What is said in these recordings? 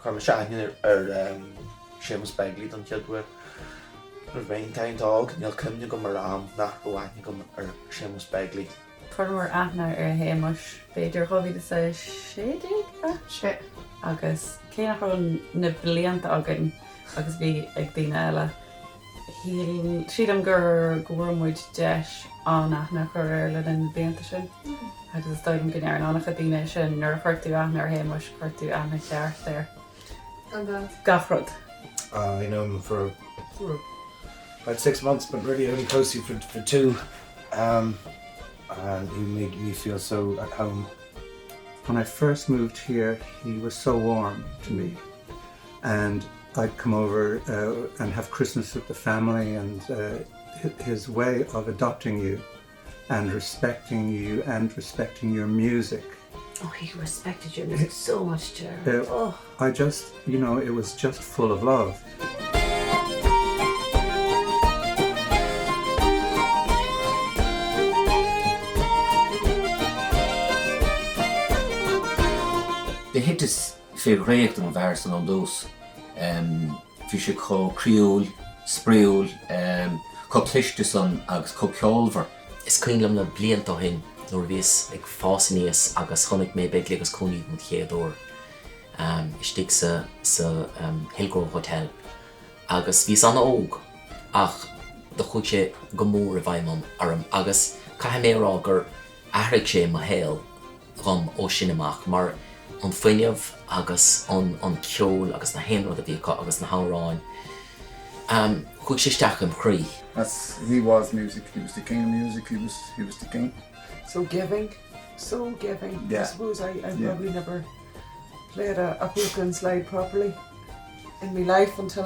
chuir seaine ar Shéamus Ó Beaglaoich don cheadhfuil ar bhain taintág níl cumne go mar am nach bhhaithne go ar Shéamus Ó Beaglaoich. Chuir aithne ar Shéamus beidir chohí sa sé agus céanna chun na blianta agan agus bhí ag daoine eile. Híl siad am gur ghuairmuid deis an aithne chuir ar le den blianta sin. Agus stoilm gnéar an annach a daoine sin nuair chuirtú aithne ar Shéamus chuirtú aithne ceart ar. Gachrod. I know him for about 6 months, but really only closely for 2. And he made me feel so at home. When I first moved here, he was so warm to me. And I'd come over and have Christmas with the family, and his way of adopting you and respecting your music. Oh, he respected your music so much, Jerry. I just, it was just full of love. De hit is veel recht aan versen aan doos. Fische ko creole, spreul, ko klishtes aan agus ko kjolver. Is cuilam na blianta hin nóir bhís ag fásaníos agus chonig mé beag legus cúnaí mu chéadúir. Istíigh sa Hillgrove Hotel. Agus bhís anna óg ach do chuid sé go mór a bhaimam arm agus caiith mé rá gur aithrig sé mo héal rom ó sin amach mar an foiineamh agus an ceol agus na héanrad a bhí agus na háráin. Chuig sé isteach an chrí. He was music. He was the king of music. He was the king. So giving. Yeah. I suppose I probably never played a book and slide properly in my life until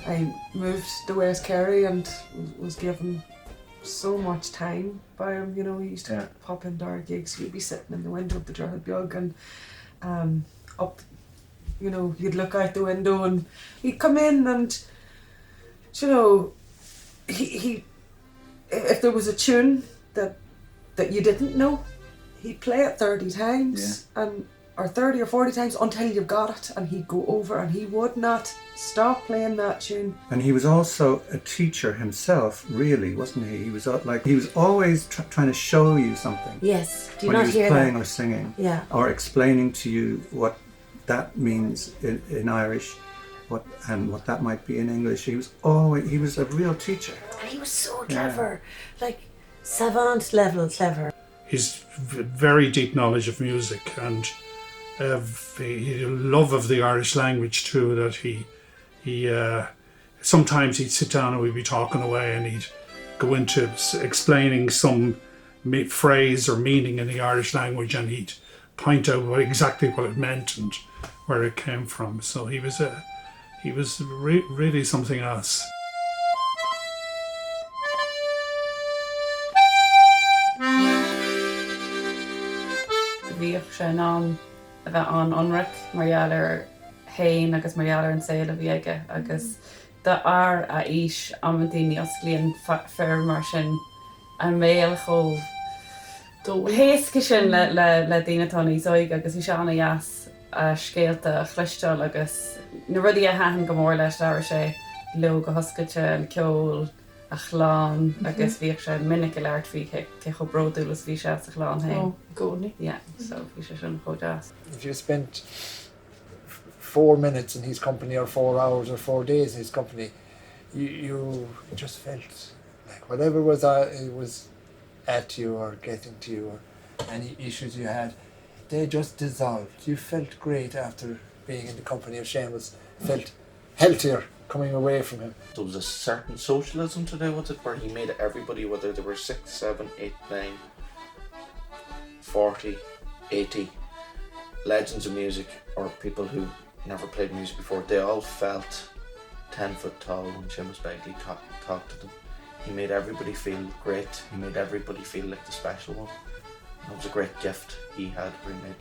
I moved to West Kerry and was given so much time by him. He used to pop into our gigs. He'd be sitting in the window of the Drogheda Beag and up, you'd look out the window and he'd come in and, he if there was a tune that you didn't know, he'd play it 30 times or 30 or 40 times until you've got it, and he'd go over and he would not stop playing that tune. And he was also a teacher himself, really, wasn't he? He was always trying to show you something. Yes, do you when not he hear was playing that? or singing, or explaining to you what that means in Irish, what that might be in English. He was a real teacher. And he was so clever, like savant level clever. His very deep knowledge of music and he love of the Irish language too, that he sometimes he'd sit down and we'd be talking away and he'd go into explaining some phrase or meaning in the Irish language, and he'd point out exactly what it meant and where it came from. So he was really something else. Bhíoh sé ná a bheith an onric margheall ar hain agus margheall ar an saoil a bhí aige agus de ar a ís am an daoine os líon fear mar sin an méal chomh héasca sin le daoine tánaí zoig agus bhí se anna dheas scéalta a chluisteáil agus na rudí a haan go mór leis leabhar sé leo go hoscailte an ceol a chláán agus bhíoh sé minic i leart fhí ce cho bródúlas bhí sé a chláán hain. Goni. Yeah, so bhí sé sin chomh deas. If you spent 4 minutes in his company or 4 hours or 4 days in his company, you just felt like whatever was at you or getting to you or any issues you had, they just dissolved. You felt great after being in the company of Shéamus. Felt healthier coming away from him. There was a certain socialism to do with it, where he made everybody, whether they were 6, 7, 8, 9, 40, 80, legends of music or people who never played music before, they all felt 10 foot tall when Shéamus Ó Beaglaoich talked to them. He made everybody feel great. He made everybody feel like the special one. And it was a great gift he had, where he made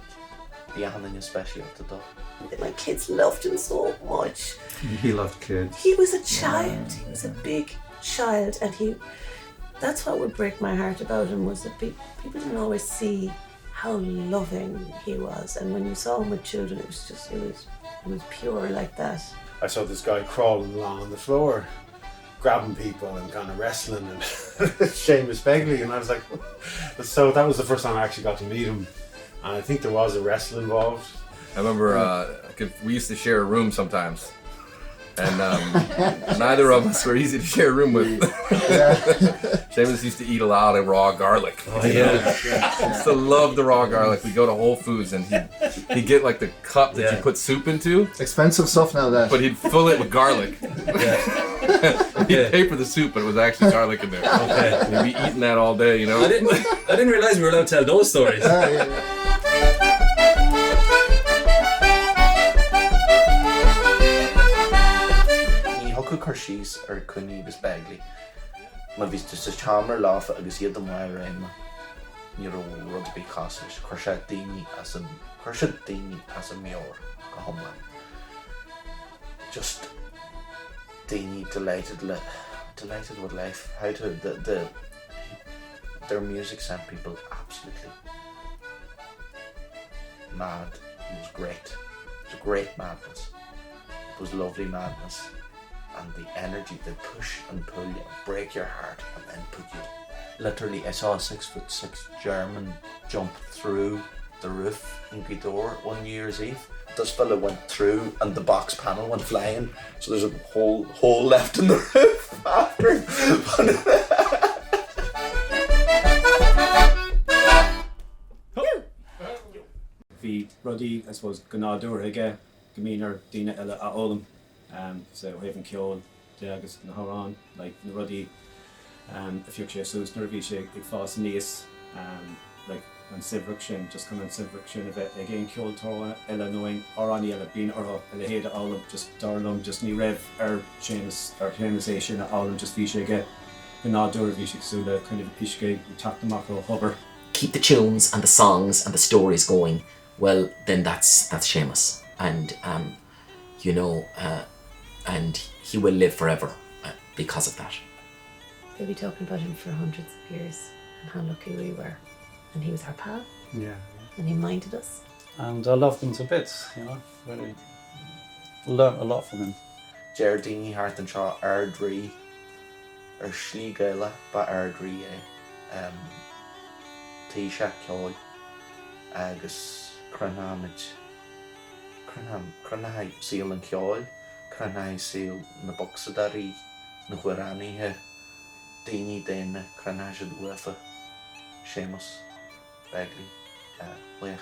the Anna especially up to dog. My kids loved him so much. He loved kids. He was a child. He was a big child, and that's what would break my heart about him, was that people didn't always see how loving he was, and when you saw him with children, it was It was pure like that. I saw this guy crawling along on the floor, grabbing people and kind of wrestling, and Shéamus Ó Beaglaoich, and I was like, so that was the first time I actually got to meet him, and I think there was a wrestle involved. I remember we used to share a room sometimes, and neither of us were easy to share a room with. Shéamus used to eat a lot of raw garlic. Oh, yeah. He used to love the raw garlic. We'd go to Whole Foods and he'd get like the cup that you put soup into. Expensive stuff now, that. But he'd fill it with garlic. He'd pay for the soup, but it was actually garlic in there. And he'd be eating that all day, you know? I didn't realise we were allowed to tell those stories. Hoca Carshis or Cunibus Bagley. Ma vis just a chamber laugh agus iad am wire aim. Nero rugby castles. Crushed dini as a muir. Homeland. Just dini delighted with life. How to their music sent people absolutely mad. It was great. It was a great madness. It was lovely madness. And the energy, they push and pull you, break your heart, and then put you. Literally, I saw a 6'6" German jump through the roof in Gidor one New Year's Eve. This fella went through, and the box panel went flying. So there's a hole left in the roof after. Bhí rudí, I suppose, gnáúthaige gomínar daoine eile a ólam. So haven ceol de agus na hárán, like na rudí a fiúg sé sús nuair bhí sé ag fás níos like an simhrach sin, just come an simhrach sin a bheith ag éon ceol tóra eile nóing árání eile bíon ortha eile héad álam just darlam just ní raibh Shéamus é sin a álam just bhí sé ag gnáúir bhí sé súla kind of isce taachtamach ó hover. Keep the tunes and the songs and the stories going. Well, then that's Shéamus, and you know. And he will live forever because of that. They'll be talking about him for hundreds of years and how lucky we were. And he was our pal. Yeah. And he minded us. And I loved him to bits, you know. Really learnt a lot from him. Gerardini Hart and Shaw Ardri or Schliegela ba Ardri Tisha Koi Agus Cranamage Cranai Seal and Koi Cranai Seal na Boxadari na Huirani he Dini Dana Cranajad Wefa Shéamus Bagley Leich.